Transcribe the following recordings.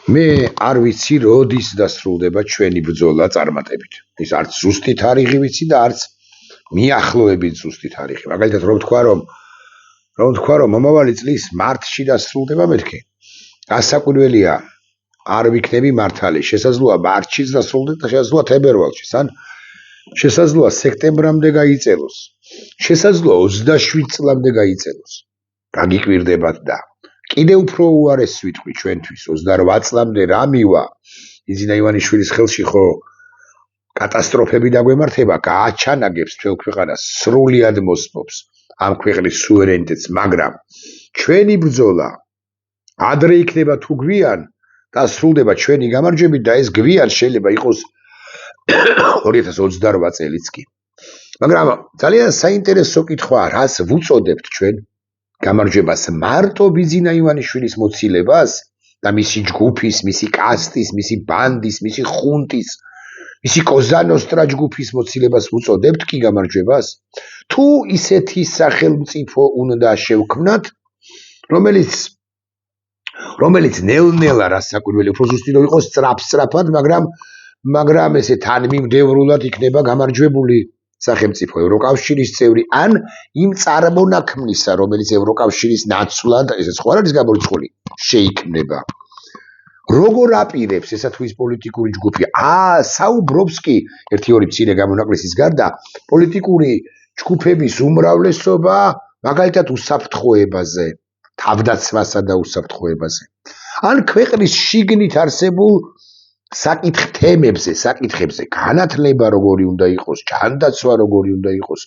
მე არ ვიცი როდის დასრულდება ჩვენი ბრძოლა წარმატებით. ის არც ზუსტი თარიღი ვიცი და არც მიახლოებით ზუსტი თარიღი. მაგალითად რომ თქვა რომ მომავალი წლის მარტში დასრულდება მეთქი. გასაკვირველია, არ ვიქნები მართალი. შესაძლოა მარტშიც დასრულდეს და შესაძლოა თებერვალში, ან შესაძლოა სექტემბრამდე გაიწელოს. შესაძლოა 27 წლამდე გაიწელოს. გაგიკვირდებათ და კიდე უფრო უარეს ვიტყვი ჩვენთვის 28 წლამდე რა მივა იძინა ივანიშვილის ხელში ხო კატასტროფები დაგვემართება გააჩანაგებს თელ ქვეყანას სრულად მოსპობს ამ ქვეყნის სუვერენიტეტს მაგრამ ჩვენი ბრძოლა ადრე იქნება თუ გვიან და სრულდება ჩვენი გამარჯვებით და ეს გვიან შეიძლება იყოს 2028 წელიც კი მაგრამ ძალიან საინტერესო კითხვაა რას ვუწოდებთ ჩვენ გამარჯვებას მარტო ბიძინა ივანიშვილის მოცილებას და მისი ჯგუფის, მისი კასტის, მისი ბანდის, მისი ხუნტის, მისი კოზანოსტრა ჯგუფის მოცილებას ვუწოდებთ კი გამარჯვებას? თუ ისეთი სახელმწიფო უნდა შევქმნათ, რომელიც ნელ-ნელა რასაკვირველი, უფრო ზუსტი რომ იყოს სწრაფად, მაგრამ ესე თანმიმდევრულად იქნება გამარჯვებული სახელმწიფო ევროკავშირის წევრი ან იმ წარმონაქმნისა, რომელიც ევროკავშირის ნაცვლად, ესეც ხო არ არის გამორიცხული, შეიქმნება. როგორ აპირებს ესა თუ ის პოლიტიკური ჯგუფი? საუბრობს კი ერთი-ორი მცირე გამონაკლისის გარდა პოლიტიკური ჯგუფების უმრავლესობა მაგალითად უსაფრთხოებაზე, თავდაცვასა და უსაფრთხოებაზე. ან ქვეყნის შიგნით არსებულ საკითხებზე, განათლება როგორი უნდა იყოს, ჯანდაცვა როგორი უნდა იყოს,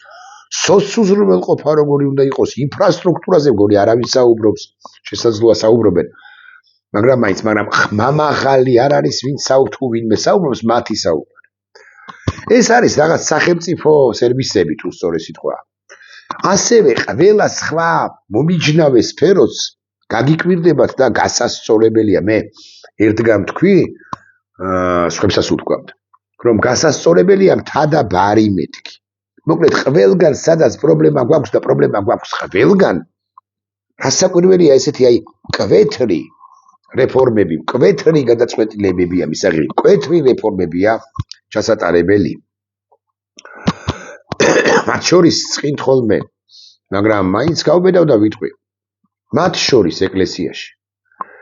სოციუზრუნველყოფა როგორი უნდა იყოს, ინფრასტრუქტურაზე მგონი არავის საუბრობს, შესაძლოა საუბრობენ. მაგრამ ხმამაღალი არ არის ვინც თუ ვინმე საუბრობს, მათი საუბარი. ეს არის რაღაც სახელმწიფო სერვისები თუ სწორი სიტყვა. ასევე ყველა სხვა მომიჯნავე სფეროც გაგიკვირდებათ და გასასწორებელია. მე ერთგან თქვი სხვებსაც უთქვამთ, რომ გასასწორებელია მთა და ბარი მეთქი. მოკლედ, ყველგან სადაც პრობლემა გვაქვს და პრობლემა გვაქვს ყველგან, რასაკვირველია ესეთი მკვეთრი რეფორმები, მკვეთრი გადაწყვეტილებებია, მისაღები, მკვეთრი რეფორმებია ჩასატარებელი. მათ შორის წინ ხოლმე, მაგრამ მაინც გავბედავ და ვიტყვი. მათ შორის ეკლესიაში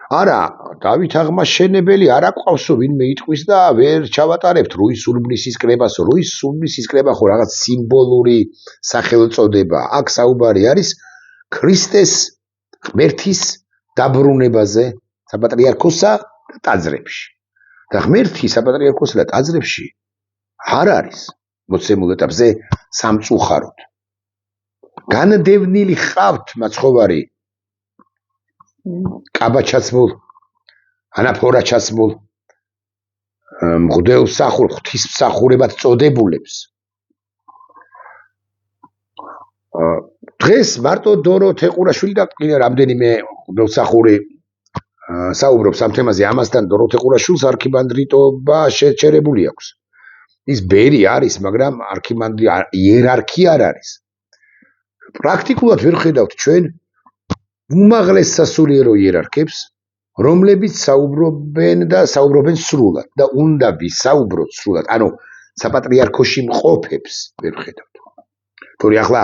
არა, დავით აღმაშენებელი არ აყვავსო ვინმე იტყვის და ვერ ჩავატარებთ რუის სულბნისის კრებას. რუის სულბნისის კრება ხო რაღაც სიმბოლური სახელწოდება. აქ საუბარი არის ქრისტეს ღმერთის დაბრუნებაზე საპატრიარქოსა და ტაძრებში. და ღმერთი საპატრიარქოსა და ტაძრებში არ არის მოცემულ ეტაპზე სამწუხაროდ. განდევნილი ხავთ მაცხოვარი კაბაჩაცმულ, ანაფორაჩაცმულ, მღვდელმსახურ, ღვთისმსახურებად წოდებულებს. დღეს მარტო დოროთე ყურაშვილი და კიდე რამდენიმე მღვდელმსახური საუბრობს ამ თემაზე, ამასთან დოროთე ყურაშვილს არქიმანდრიტობა შეჩერებული აქვს. ის ბერი არის, მაგრამ არქიმანდრი იერარქია არ არის. პრაქტიკულად ვერ ხედავთ ჩვენ უმაღლეს სასულიერო იერარქებს, რომლებიც საუბრობენ სრულად და უნდა ვისაუბროთ სრულად. ანუ საპატრიარქოში მყოფებს ვერ ხედავთ. თორე ახლა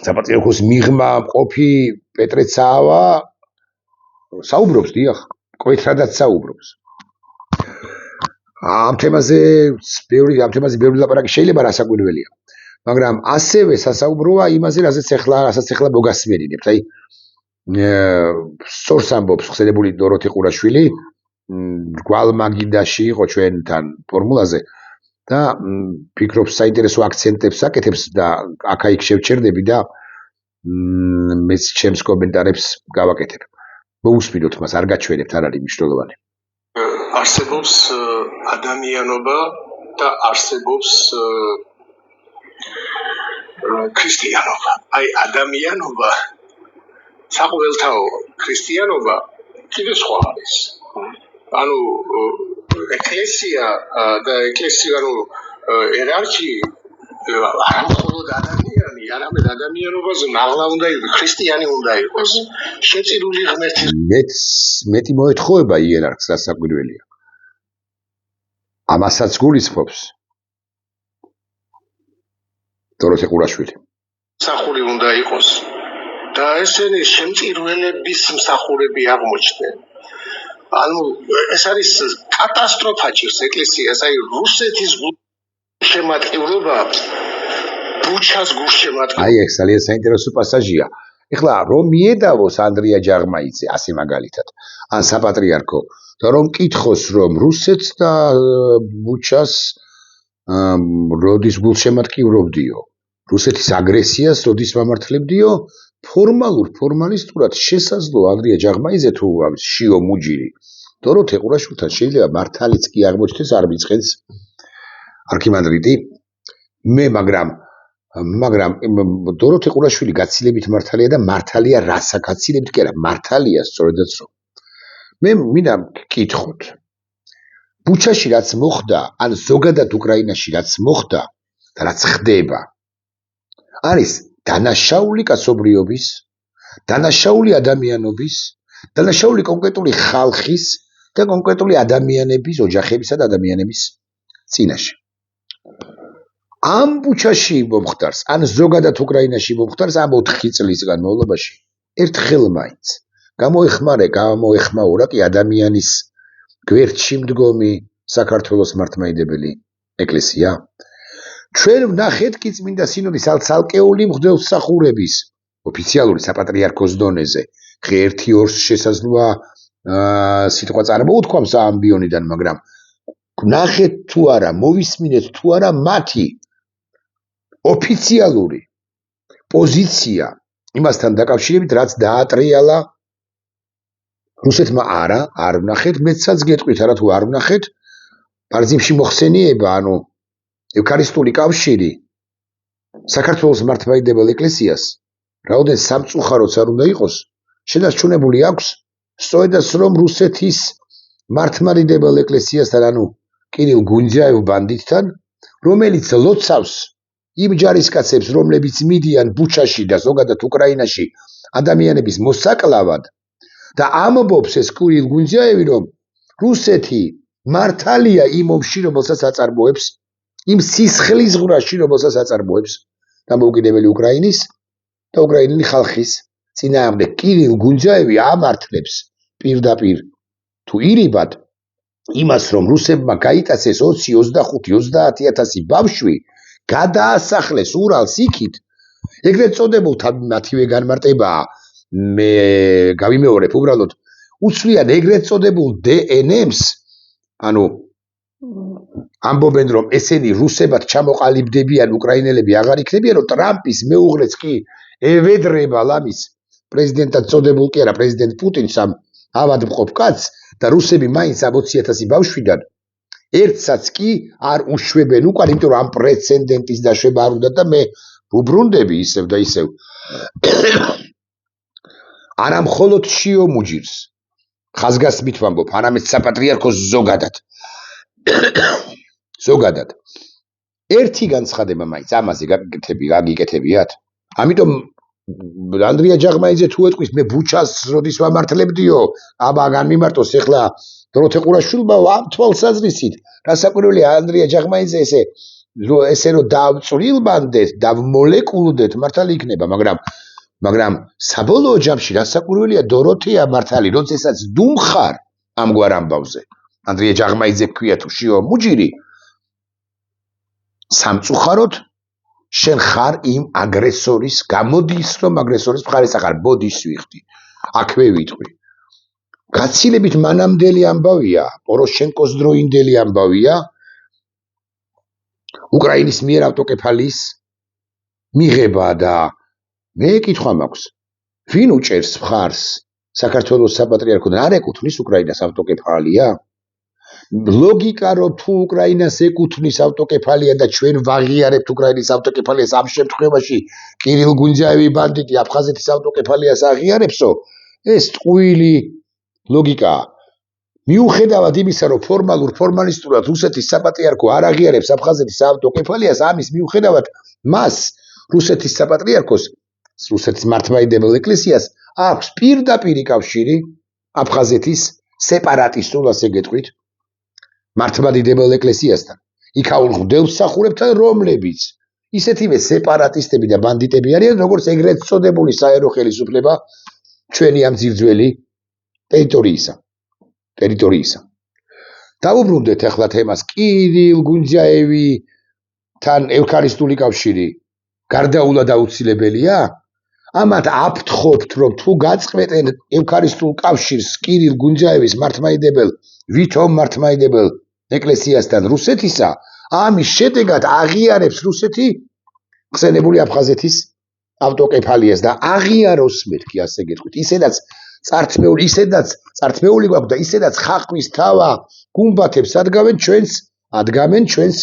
საპატრიარქოს მიღმა მყოფი პეტრე ცაავა საუბრობს, დიახ, მკვეთრადაც საუბრობს. ამ თემაზე ბევრი ლაპარაკი შეიძლება რასაკვირველია. მაგრამ ასევე სასაუბროა იმაზე, რასაც ახლა მოგასმენინებთ. სწორს ამბობს ხსენებული დოროთე ყურაშვილი, გვალმაგიდაში იყო ჩვენთან ფორმულაზე და ფიქრობს საინტერესო აქცენტებს აკეთებს და აქა-იქ შევჩერდები და მეც ჩემს კომენტარებს გავაკეთებ. მოусმინოთ მას, არ გაჩვენებთ, არ არის მნიშვნელოვანი. არსებობს ადამიანობა და არსებობს ქრისტიანობა. ადამიანობა საყოველთაო, ქრისტიანობა კიდე სხვა არის. ანუ ეკლესია და ეკლესია ერარქი არა მხოლოდ ადამიანი არამედ ადამიანობაზე მაღლა უნდა იყოს, ქრისტიანი უნდა იყოს, შეწირული ღმერთის მეტი მოეთხოვება იერარქს დასაკვირველია. ამასაც გულისხმობს დოროთე ყურაშვილი. მსახური უნდა იყოს და ესენი შემწირველების მსახურები აღმოჩნდნენ. ანუ ეს არის კატასტროფა ჭირს ეკლესიას, აი რუსეთის შემატკივრობა ბუჩას გულშემატკივრობა. აი ეს ძალიან საინტერესო პასაჟია. ეხლა რომ მიედავოს ანდრია ჯაღმაიძე ასე მაგალითად ან საპატრიარქო და რომ კითხოს რომ რუსეთს და ბუჩას როდის გულშემატკივრობდიო, რუსეთის აგრესიას როდის მამართლებდიო, ფორმალისტურად შესაძლო ანდრია ჯაღმაიძე თუ შიო მუჯირი დოროთე ყურაშვილთან შეიძლება მართალიც კი აღმოჩნდეს არ მიწყენს არქიმანდრიტი მე მაგრამ დოროთე ყურაშვილი გაცილებით მართალია და მართალია რასა გაცილებით კი არა მართალია სწორედაც რომ მე მინდა გკითხოთ ბუჩაში რაც მოხდა ან ზოგადად უკრაინაში რაც მოხდა და რაც ხდება არის დანაშაული კაცობრიობის დანაშაული ადამიანობის დანაშაული კონკრეტული ხალხის და კონკრეტული ადამიანების ოჯახებისა და ადამიანების წინაშე ამ ბუჩაში მომხდარს, ან ზოგადად უკრაინაში მომხდარს ამ 4 წლის განმავლობაში ერთხელ მაინც გამოეხმაურა კი ადამიანის გვერდში მდგომი საქართველოს მართლმადიდებელი ეკლესია. ჩვენ ვნახეთ კი წმინდა სინოდის ცალკეული მღვდელმსახურების ოფიციალური საპატრიარქოს დონეზე. ღერთი ორს შესაძლოა სიტყვა წარმოუთქვამს ამბიონიდან, მაგრამ ვნახეთ თუ არა, მოვისმინეთ თუ არა მათი ოფიციალური პოზიცია იმასთან დაკავშირებით, რაც დაატრიალა რუსეთმა არ ვნახეთ, მეცაც გეტყვით არა თუ არ ვნახეთ, ბარძიმში მოხსენიება, ანუ ევქარისტიული კავშირი საქართველოს მართლმადიდებელ ეკლესიას, რაოდენ სამწუხაროც არ უნდა იყოს, შედარჩუნებული აქვს სწორედაც რომ რუსეთის მართლმადიდებელ ეკლესიასთან, ანუ კირილ გუნძიაევ ბანდიტთან, რომელიც ლოცავს იმ ჯარისკაცებს, რომლებიც მიდიან ბუჩაში და ზოგადად უკრაინაში ადამიანების მოსაკლავად და ამბობს ეს კირილ გუნძიაევი, რომ რუსეთი მართალია იმ ომში, რომელსაც აწარმოებს, იმ სისხლის ღვრაში, რომელსაც აწარმოებს დამოუკიდებელი უკრაინის და უკრაინელი ხალხის წინააღმდეგ. კირილ გუნძიაევი ამართლებს პირდაპირ თუ ირიბად იმას, რომ რუსებმა გაიტაცეს 20, 25, 30,000 ბავშვი, გადაასახლეს ურალს იქით, ეგრეთ წოდებულთა მათივე განმარტებაა, მე გავიმეორებ უბრალოდ, უცვლიან ეგრეთ წოდებულ DNM-ს, ანუ ამბობენ, რომ ესენი რუსებად ჩამოყალიბდებიან, უკრაინელები აღარ იქნებიან, რომ ტრამპის მეუღლეც კი ევედრება ლამის პრეზიდენტად წოდებულ კი არა, პრეზიდენტ პუტინს ამ ავადმყოფ კაცს და რუსები მაინც ამ 20,000 ბავშვიდან ერთსაც კი არ უშვებენ უკან, იმიტომ რომ ამ პრეცედენტის დაშვება არ უნდა და მე ვუბრუნდები ისევ და ისევ. არა მხოლოდ შიო მუჯირს ხაზგასმით ვამბობ, არამედ საპატრიარქოს ზოგადად. ერთი განცხადება მაინც ამაზე გაგიკეთებიათ. ამიტომ ანდრია ჯაღმაიძე თუ ეტყვის მე ბუჩას როდის ვამართლებდიო, აბა განმიმარტოს ეხლა დოროთე ყურაშვილმა ამ თვალსაზრისით, რასაკვირველია ანდრია ჯაღმაიძე ესე რომ დავწვრილბანდეთ, დავმოლეკულდეთ, მართალი იქნება, მაგრამ საბოლოო ჯამში რასაკვირველია დოროთეა მართალი, როდესაც დუმხარ ამგვარ ამბავზე. ანდრია ჯაღმაიძე ქვია თუ შიო მუჯირი, სამწუხაროდ შენ ხარ იმ აგრესორის, გამოდის რომ აგრესორის მხარეს ახარ, ბოდის ვიხდი. აქვე ვიტყვი. გაცილებით მანამდელი ამბავია, პოროშენკოს დროინდელი ამბავია, უკრაინის მიერ ავტოკეფალიის მიღება და მე კითხვა მაქვს, ვინ უჭერს მხარს საქართველოს საპატრიარქოდან არ ეკუთვნის უკრაინას ავტოკეფალია? ლოგიკა რომ თუ უკრაინას ეკუთვნის ავტოკეფალია და ჩვენ ვაღიარებთ უკრაინის ავტოკეფალიას, ამ შემთხვევაში კირილ გუნძიაევი ბანდიტი აფხაზეთის ავტოკეფალიას აღიარებსო, ეს ტყუილი ლოგიკაა. მიუხედავად იმისა, რომ ფორმალისტურად რუსეთის საპატრიარქო არ აღიარებს აფხაზეთის ავტოკეფალიას, ამის მიუხედავად მას რუსეთის საპატრიარქოს, რუსეთის მართლმადიდებელ ეკლესიას აქვს პირდაპირი კავშირი აფხაზეთის სეპარატისტულ, ასე გეტყვით, მართლმადიდებელ ეკლესიასთან. იქაურ ღვთისმსახურებთან, რომლებიც ისეთივე სეპარატისტები და ბანდიტები არიან, როგორც ეგრეთ წოდებული საერო ხელისუფლება ჩვენი ამ ძირძველი ტერიტორიისა. დავუბრუნდეთ ახლა თემას კირილ გუნჯაევთან ევქარისტიული კავშირი გარდაულა დაუცილებელია? ამათ აფრთხობთ, რომ თუ გაწყვეტენ ევქარისტიულ კავშირს კირილ გუნჯაევის ვითომ მართლმადიდებელ ეკლესიასთან რუსეთისა, ამის შედეგად აღიარებს რუსეთი ხსენებული აფხაზეთის ავტოკეფალიას და აღიაროს მეთქი, ასე გეტყვით. ისედაც წართმეული გვაქვს და ისედაც ხახვის თავა გუმბათებს ადგამენ ჩვენს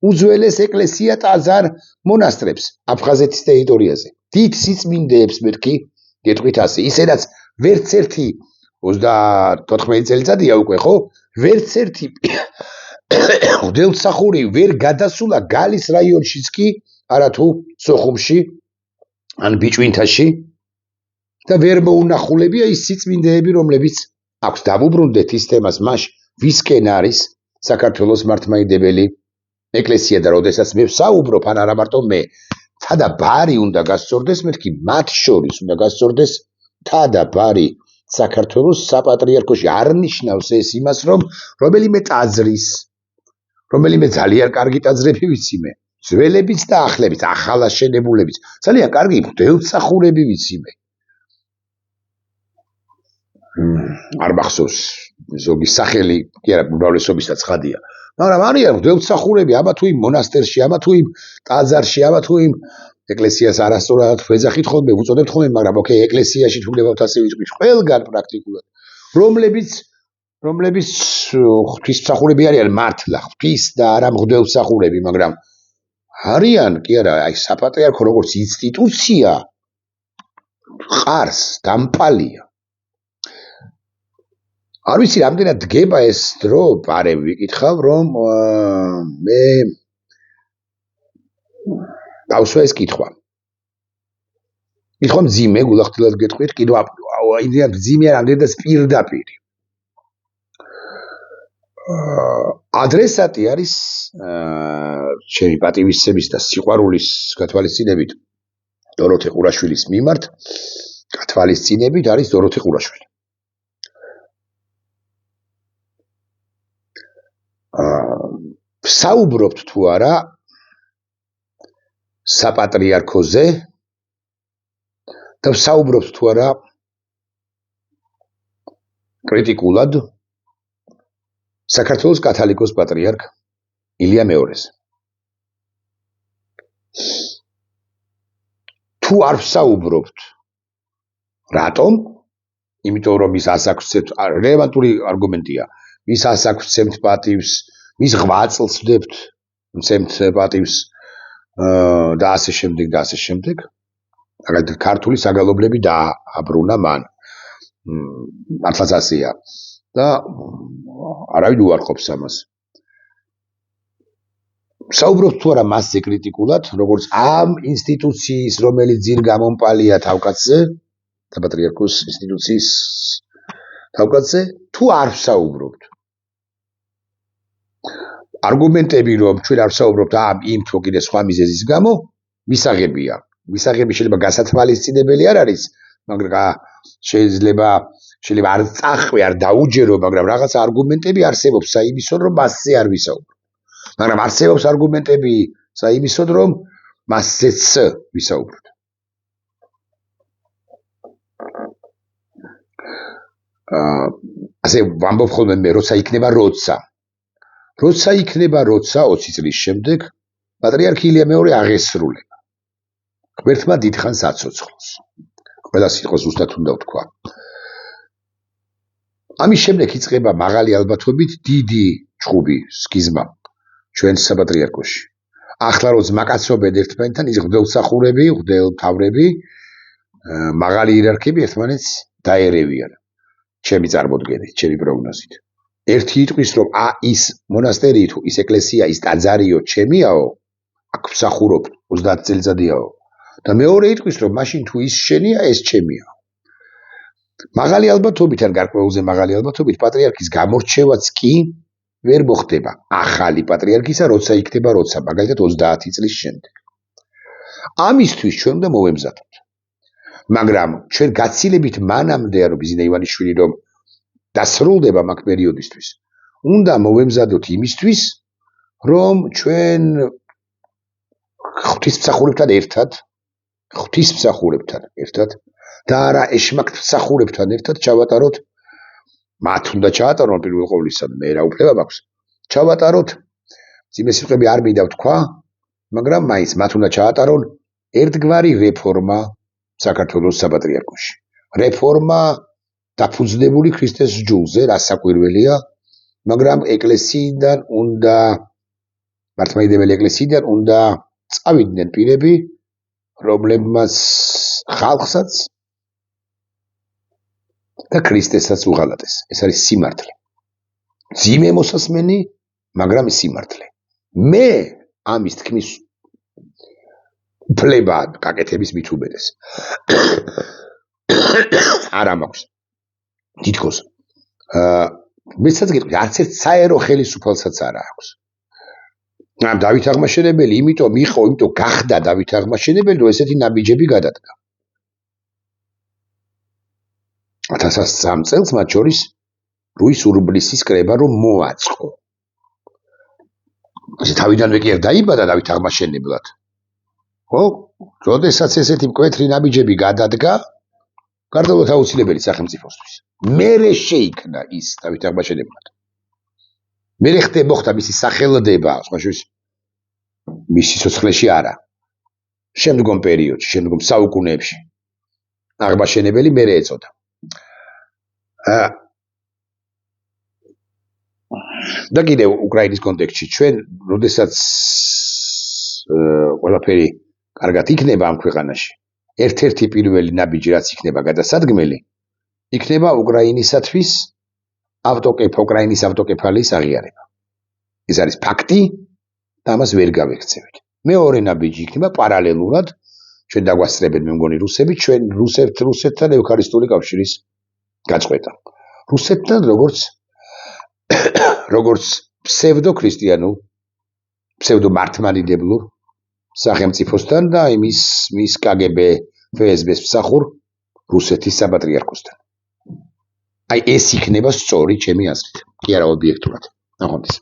უძველეს ეკლესია ტაძარ მონასტრებს აფხაზეთის ტერიტორიაზე. დიდ სიწმინდეებს მეთქი, გეტყვით ასე. ისედაც ვერც ერთი 34 წელიწადია უკვე, ხო? ვერც ერთი ღვთისმსახური ვერ გადასულა გალის რაიონშიც კი, არათუ სოხუმში ან ბიჭვინთაში და ვერ მოუნახულებია ის სიწმინდეები, რომლებიც აქვს. დავუბრუნდეთ ის თემას მაშ, ვისკენ არის საქართველოს მართლმადიდებელი ეკლესია და როდესაც მე ვსაუბრობ, ან არა მარტო მე, თა და ბარი უნდა გასწორდეს მეთქი, მათ შორის უნდა გასწორდეს თა და ბარი საქართველოს საპატრიარქოში. არ ნიშნავს ეს იმას, რომ რომელიმე ტაძრის, რომელიმე ძალიან კარგი ტაძრები ვიცი მე, ძველებიც და ახლებიც, ახალაშენებულებიც, ძალიან კარგი ღვთისმსახურები ვიცი მე. არ მახსოვს ზოგი სახელი, კი არა, უმრავლესობისაც ხადია. მაგრამ არიან ღვთისმსახურები, ამა თუ იმ მონასტერში, ამა თუ იმ ტაძარში, ამა თუ იმ ეკლესიას არასწორად ვეძახით ხოლმე, უწოდებთ ხოლმე, მაგრამ ოკეი, ეკლესიაში თუ გნებავთ ასე ვიწყვის, ყველგან პრაქტიკულად, რომლებიც ღვთისმსახურები არიან მართლა, ღვთის და არა მღვდელმსახურები, მაგრამ არიან, კი არა, აი საპატრიარქო როგორც ინსტიტუცია ყარს, დამპალია. არ ვიცი, რამდენად დგება ეს დრო, პარემ ვიკითხავ, რომ მე დავსვა ეს კითხვა. კითხვა მძიმე, გულახდილად გეტყვით, კიდევ იმდენად მძიმე არ ამდენადაც პირდაპირი. ადრესატი არის ჩემი პატივისცემის და სიყვარულის გათვალისწინებით დოროთე ყურაშვილის მიმართ, გათვალისწინებით არის დოროთე ყურაშვილი. საუბრობთ თუ არა საპატრიარქოზე და საუბრობთ თუ არა კრიტიკულად საქართველოს კათოლიკოს პატრიარქ ილია მეორეზე. თუ არ ვსაუბრობთ, რატომ? იმიტომ რომ ის ასაკცევთ, რელევანტური არგუმენტია, ის ასაკცევთ პატივს, ის ღვაწლს ვდებთ, მცემთ პატივს და ასე შემდეგ და ასე შემდეგ. მაგალითად ქართული საგალობლები დააბრუნა მან. მართლაც ასეა. და არავინ უარყოფს ამას. საუბრობთ თუ არა მასზე კრიტიკულად, როგორც ამ ინსტიტუციის, რომელიც ძირ გამომპალია თავკაცზე, საპატრიარქოს ინსტიტუციის თავკაცზე, თუ არ ვსაუბრობთ. არგუმენტები, რომ ჩვენ არ ვსაუბრობთ იმ თუ კიდე სხვა მიზეზის გამო, მისაღებია. მისაღები შეიძლება გასათვალისწინებელი არ არის, მაგრამ შეიძლება არ წახვე, არ დაუჯერო, მაგრამ რაღაც არგუმენტები არსებობს საიმისო, რომ მასზე არ ვისაუბროთ. მაგრამ არსებობს არგუმენტები საიმისო, რომ მასზეც ვისაუბროთ. ასე ვამბობ ხოლმე მე, როცა იქნება როცა 20 წლის შემდეგ პატრიარქი ილია მეორე აღესრულება. ღმერთმა დიდხანს აცოცხლოს. ყველა სიტყვას ზუსტად უნდა ვთქვა. ამის შემდეგ იწყება მაღალი ალბათობით დიდი ჭხუბი, სქიზმა ჩვენ საპატრიარქოში. ახლა რო ზმაკაცობენ ერთმანეთთან, ის ღვთისმსახურები, ღვთელმთავრები, მაღალი იერარქები ერთმანეთს დაერევიან. ჩემი წარმოდგენით, ჩემი პროგნოზით. ერთი იტყვის, რომ ის მონასტერი თუ ის ეკლესია, ის ტაძარიო ჩემიაო, აქ ვსახურობ 30 წელიწადიაო. და მეორე იტყვის, რომ მაშინ თუ ის შენია, ეს ჩემია. მაღალი ალბათობით ან გარკვეულზე მაღალი ალბათობით პატრიარქის გამორჩევაც კი ვერ მოხდება ახალი პატრიარქისა, როცა იქნება, მაგალითად 30 წლის შემდეგ. ამისთვის ჩვენ უნდა მოვემზადოთ. მაგრამ ჩვენ გაცილებით მანამდე, რომ ბიზნა ივანიშვილი რომ დასრულდება მაგ პერიოდისთვის, უნდა მოვემზადოთ იმისთვის, რომ ჩვენ ღვთისმსახურებთან ერთად და არა ეშმაკმსახურებთან ერთად ჩავატაროთ, მათ უნდა ჩაატარონ პირველ ყოვლისა, მე რა უფლება მაქვს, ჩავატაროთ, ძიმე სიტყვები არ მინდა ვთქვა, მაგრამ მაინც მათ უნდა ჩაატარონ ერთგვარი რეფორმა საქართველოს საპატრიარქოში. რეფორმა დაფუძნებული ქრისტეს ჯულზე, რა საკვირველია, მაგრამ ეკლესიიდან უნდა მართლმადიდებელი ეკლესიიდან უნდა წავიდნენ პირები, რომლებმაც ხალხსაც და ქრისტესაც უღალატეს. ეს არის სიმართლე. ძიმე მოსასმენი, მაგრამ სიმართლე. მე ამის თქმის უფლება გაკეთების მით უბედეს. არა მაქვს. თითქოს მეცაც გეტყვი, არც ერთ საერო ხელისუფალსაც არა აქვს. დავით აღმაშენებელი, იმიტომ გახდა დავით აღმაშენებელი, რომ ესეთი ნაბიჯები გადადგა. 1003 წელს მათ შორის რუის ურბლისის კრება რომ მოაწყო. ესე თავიდანვე კი არ დაიბადა დავით აღმაშენებლად. ხო? როდესაც ესეთი მკვეთრი ნაბიჯები გადადგა, გარდაუვალ აუცილებელი სახელმწიფოსთვის. მერე შეიქმნა ის დავით აღმაშენებლად. მერე მოხდა მისი სახელდება, სხვაშორის მისი სიცოცხლეში არა. შემდგომ პერიოდში, შემდგომ საუკუნეებში აღმაშენებელი მერე ეწოდა. და კიდევ უკრაინის კონტექსტში ჩვენ, როდესაც ყველაფერი კარგად იქნება ამ ქვეყანაში, ერთ-ერთი პირველი ნაბიჯი რაც იქნება გადასადგმელი, იქნება უკრაინისათვის უკრაინის ავტოკეფალიის აღიარება. ეს არის ფაქტი და ამას ვერ გავექცევით. მეორე ნაბიჯი იქნება პარალელურად, ჩვენ დაგვასწრებენ მე მგონი რუსები, ჩვენ რუსეთთან ევქარისტიული კავშირის გაწყვეტა. რუსეთთან როგორც ფსევდოქრისტიანულ, ფსევდომართლმადიდებლურ სახელმწიფოსთან და მის KGB FSB-ს მსახურ რუსეთის საპატრიარქოსთან. აი ეს იქნება სწორი ჩემი აზრით, კი არა ობიექტურად. ნახვამდის.